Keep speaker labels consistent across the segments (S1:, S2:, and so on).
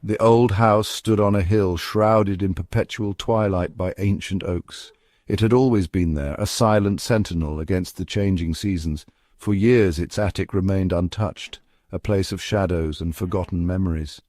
S1: The old house stood on a hill shrouded in perpetual twilight by ancient oaks. It had always been there, a silent sentinel against the changing seasons. For years its attic remained untouched, a place of shadows and forgotten memories.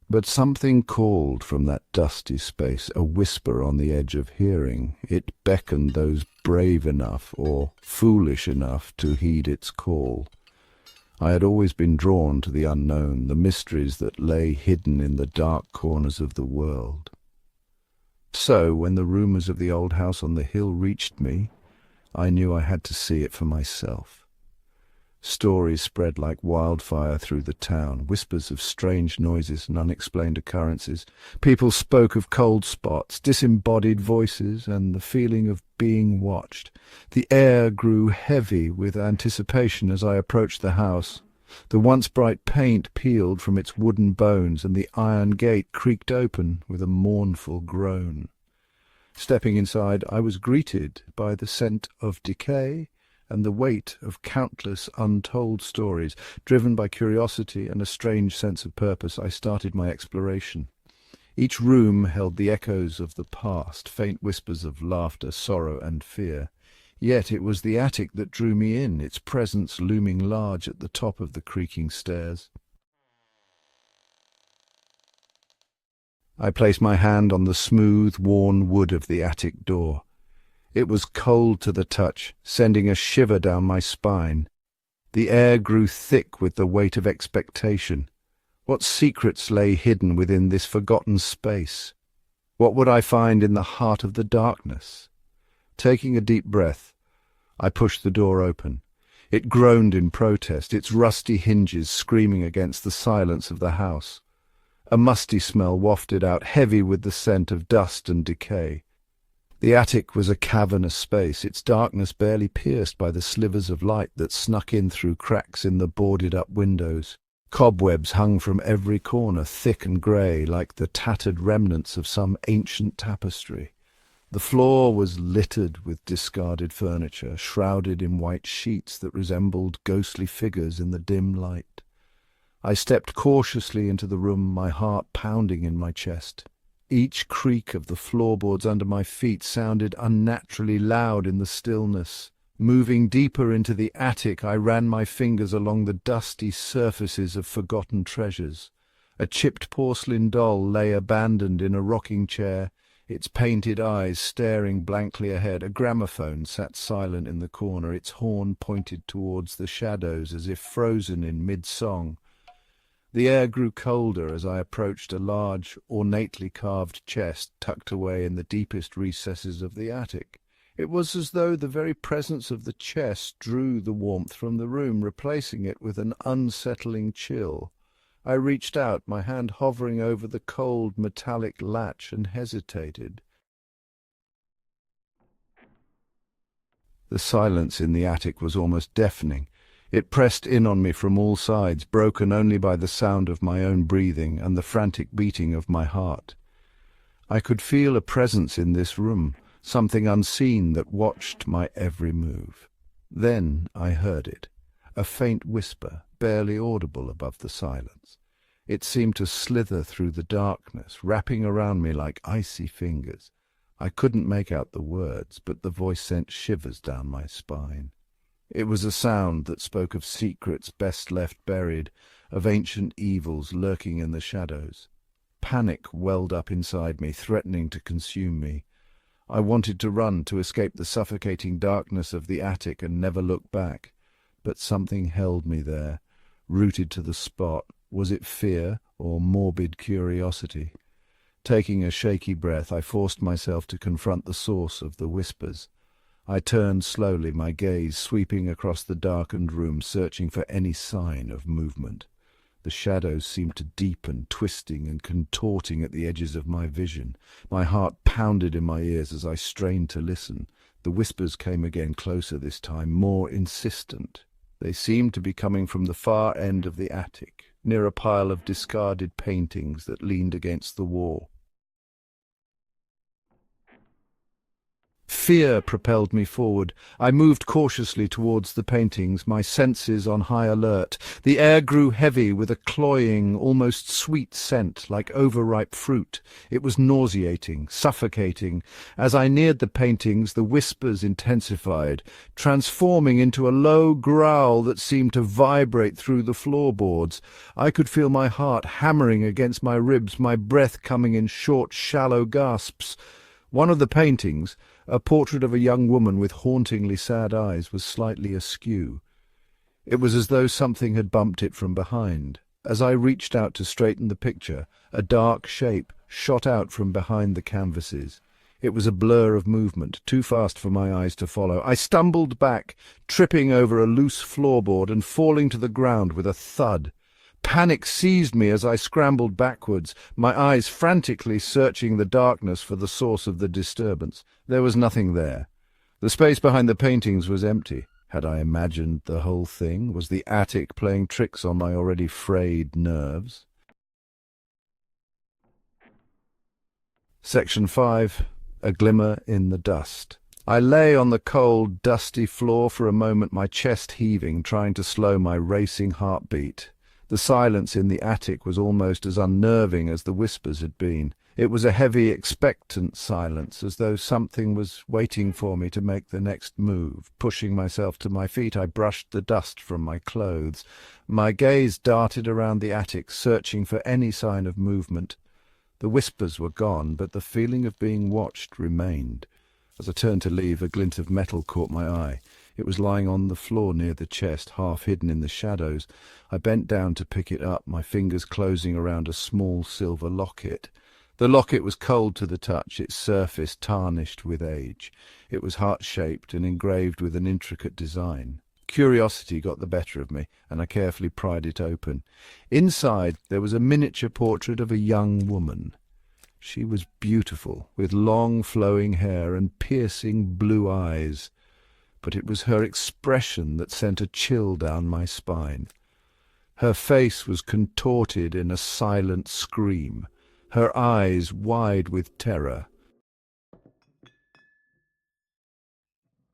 S1: But something called from that dusty space, a whisper on the edge of hearing. It beckoned those brave enough or foolish enough to heed its call. I had always been drawn to the unknown, the mysteries that lay hidden in the dark corners of the world. So, when the rumours of the old house on the hill reached me, I knew I had to see it for myself. Stories spread like wildfire through the town, whispers of strange noises and unexplained occurrences. People spoke of cold spots, disembodied voices, and the feeling of being watched. The air grew heavy with anticipation as I approached the house. The once bright paint peeled from its wooden bones, and the iron gate creaked open with a mournful groan. Stepping inside, I was greeted by the scent of decay and the weight of countless untold stories. Driven by curiosity and a strange sense of purpose, I started my exploration. Each room held the echoes of the past, faint whispers of laughter, sorrow, and fear. Yet it was the attic that drew me in, its presence looming large at the top of the creaking stairs. I placed my hand on the smooth, worn wood of the attic door. It was cold to the touch, sending a shiver down my spine. The air grew thick with the weight of expectation. What secrets lay hidden within this forgotten space? What would I find in the heart of the darkness? Taking a deep breath, I pushed the door open. It groaned in protest, its rusty hinges screaming against the silence of the house. A musty smell wafted out, heavy with the scent of dust and decay. The attic was a cavernous space, its darkness barely pierced by the slivers of light that snuck in through cracks in the boarded-up windows. Cobwebs hung from every corner, thick and grey, like the tattered remnants of some ancient tapestry. The floor was littered with discarded furniture, shrouded in white sheets that resembled ghostly figures in the dim light. I stepped cautiously into the room, my heart pounding in my chest. Each creak of the floorboards under my feet sounded unnaturally loud in the stillness. Moving deeper into the attic, I ran my fingers along the dusty surfaces of forgotten treasures. A chipped porcelain doll lay abandoned in a rocking chair, its painted eyes staring blankly ahead. A gramophone sat silent in the corner, its horn pointed towards the shadows as if frozen in mid-song. The air grew colder as I approached a large, ornately carved chest tucked away in the deepest recesses of the attic. It was as though the very presence of the chest drew the warmth from the room, replacing it with an unsettling chill. I reached out, my hand hovering over the cold metallic latch, and hesitated. The silence in the attic was almost deafening. It pressed in on me from all sides, broken only by the sound of my own breathing and the frantic beating of my heart. I could feel a presence in this room, something unseen that watched my every move. Then I heard it, a faint whisper, barely audible above the silence. It seemed to slither through the darkness, wrapping around me like icy fingers. I couldn't make out the words, but the voice sent shivers down my spine. It was a sound that spoke of secrets best left buried, of ancient evils lurking in the shadows. Panic welled up inside me, threatening to consume me. I wanted to run, to escape the suffocating darkness of the attic and never look back. But something held me there, rooted to the spot. Was it fear or morbid curiosity? Taking a shaky breath, I forced myself to confront the source of the whispers. I turned slowly, my gaze sweeping across the darkened room, searching for any sign of movement. The shadows seemed to deepen, twisting and contorting at the edges of my vision. My heart pounded in my ears as I strained to listen. The whispers came again, closer this time, more insistent. They seemed to be coming from the far end of the attic, near a pile of discarded paintings that leaned against the wall. Fear propelled me forward. I moved cautiously towards the paintings, my senses on high alert. The air grew heavy with a cloying, almost sweet scent, like overripe fruit. It was nauseating, suffocating. As I neared the paintings, the whispers intensified, transforming into a low growl that seemed to vibrate through the floorboards. I could feel my heart hammering against my ribs, my breath coming in short, shallow gasps. One of the paintings, a portrait of a young woman with hauntingly sad eyes, was slightly askew. It was as though something had bumped it from behind. As I reached out to straighten the picture, a dark shape shot out from behind the canvases. It was a blur of movement, too fast for my eyes to follow. I stumbled back, tripping over a loose floorboard and falling to the ground with a thud. Panic seized me as I scrambled backwards, my eyes frantically searching the darkness for the source of the disturbance. There was nothing there. The space behind the paintings was empty. Had I imagined the whole thing? Was the attic playing tricks on my already frayed nerves? Section 5. A Glimmer in the Dust. I lay on the cold, dusty floor for a moment, my chest heaving, trying to slow my racing heartbeat. The silence in the attic was almost as unnerving as the whispers had been. It was a heavy, expectant silence, as though something was waiting for me to make the next move. Pushing myself to my feet, I brushed the dust from my clothes. My gaze darted around the attic, searching for any sign of movement. The whispers were gone, but the feeling of being watched remained. As I turned to leave, a glint of metal caught my eye. It was lying on the floor near the chest, half hidden in the shadows. I bent down to pick it up, my fingers closing around a small silver locket. The locket was cold to the touch, its surface tarnished with age. It was heart-shaped and engraved with an intricate design. Curiosity got the better of me, and I carefully pried it open. Inside there was a miniature portrait of a young woman. She was beautiful, with long flowing hair and piercing blue eyes. But it was her expression that sent a chill down my spine. Her face was contorted in a silent scream, her eyes wide with terror.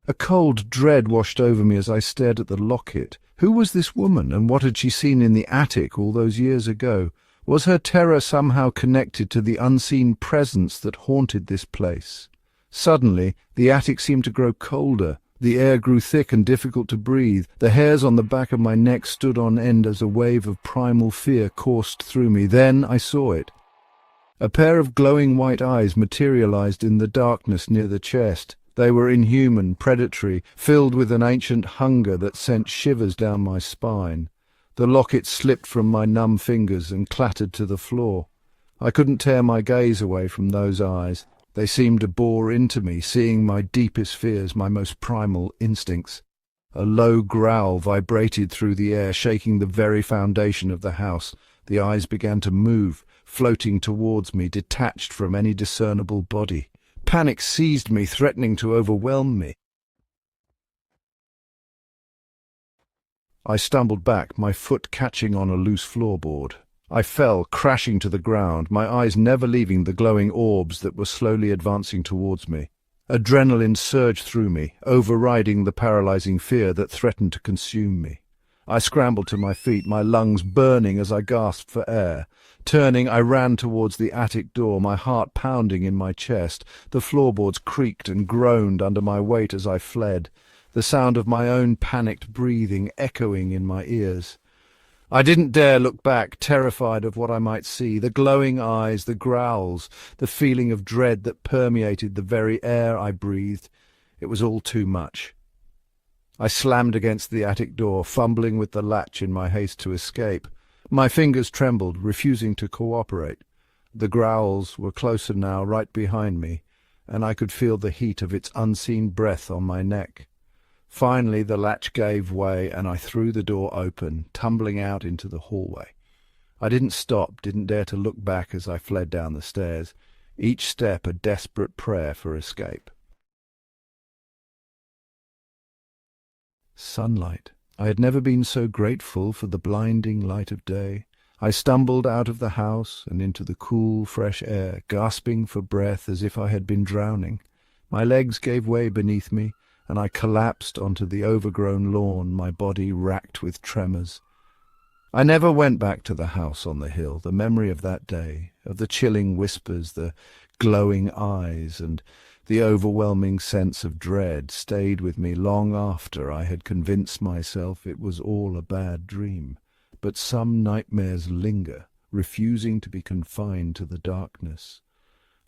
S1: A cold dread washed over me as I stared at the locket. Who was this woman, and what had she seen in the attic all those years ago? Was her terror somehow connected to the unseen presence that haunted this place? Suddenly, the attic seemed to grow colder. The air grew thick and difficult to breathe. The hairs on the back of my neck stood on end as a wave of primal fear coursed through me. Then I saw it. A pair of glowing white eyes materialized in the darkness near the chest. They were inhuman, predatory, filled with an ancient hunger that sent shivers down my spine. The locket slipped from my numb fingers and clattered to the floor. I couldn't tear my gaze away from those eyes. They seemed to bore into me, seeing my deepest fears, my most primal instincts. A low growl vibrated through the air, shaking the very foundation of the house. The eyes began to move, floating towards me, detached from any discernible body. Panic seized me, threatening to overwhelm me. I stumbled back, my foot catching on a loose floorboard. I fell, crashing to the ground, my eyes never leaving the glowing orbs that were slowly advancing towards me. Adrenaline surged through me, overriding the paralyzing fear that threatened to consume me. I scrambled to my feet, my lungs burning as I gasped for air. Turning, I ran towards the attic door, my heart pounding in my chest. The floorboards creaked and groaned under my weight as I fled, the sound of my own panicked breathing echoing in my ears. I didn't dare look back, terrified of what I might see, the glowing eyes, the growls, the feeling of dread that permeated the very air I breathed. It was all too much. I slammed against the attic door, fumbling with the latch in my haste to escape. My fingers trembled, refusing to cooperate. The growls were closer now, right behind me, and I could feel the heat of its unseen breath on my neck. Finally, the latch gave way, and I threw the door open, tumbling out into the hallway. I didn't stop, didn't dare to look back as I fled down the stairs, each step a desperate prayer for escape. Sunlight. I had never been so grateful for the blinding light of day. I stumbled out of the house and into the cool, fresh air, gasping for breath as if I had been drowning. My legs gave way beneath me, and I collapsed onto the overgrown lawn, my body racked with tremors. I never went back to the house on the hill. The memory of that day, of the chilling whispers, the glowing eyes, and the overwhelming sense of dread stayed with me long after I had convinced myself it was all a bad dream. But some nightmares linger, refusing to be confined to the darkness.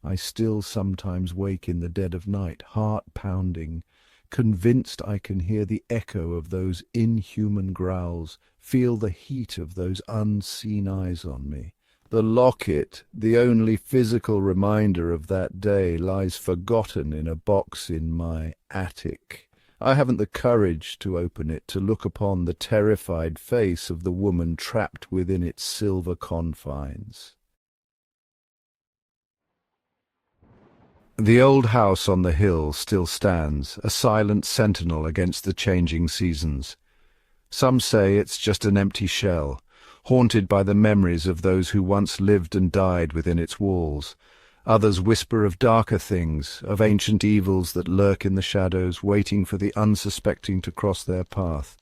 S1: I still sometimes wake in the dead of night, heart pounding, convinced I can hear the echo of those inhuman growls, feel the heat of those unseen eyes on me. The locket, the only physical reminder of that day, lies forgotten in a box in my attic. I haven't the courage to open it, to look upon the terrified face of the woman trapped within its silver confines. The old house on the hill still stands, a silent sentinel against the changing seasons. Some say it's just an empty shell, haunted by the memories of those who once lived and died within its walls. Others whisper of darker things, of ancient evils that lurk in the shadows, waiting for the unsuspecting to cross their path.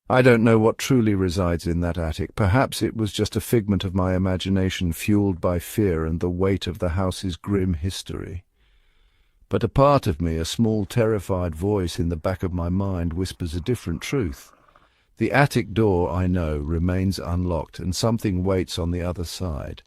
S1: I don't know what truly resides in that attic. Perhaps it was just a figment of my imagination, fueled by fear and the weight of the house's grim history. But a part of me, a small terrified voice in the back of my mind, whispers a different truth. The attic door, I know, remains unlocked, and something waits on the other side.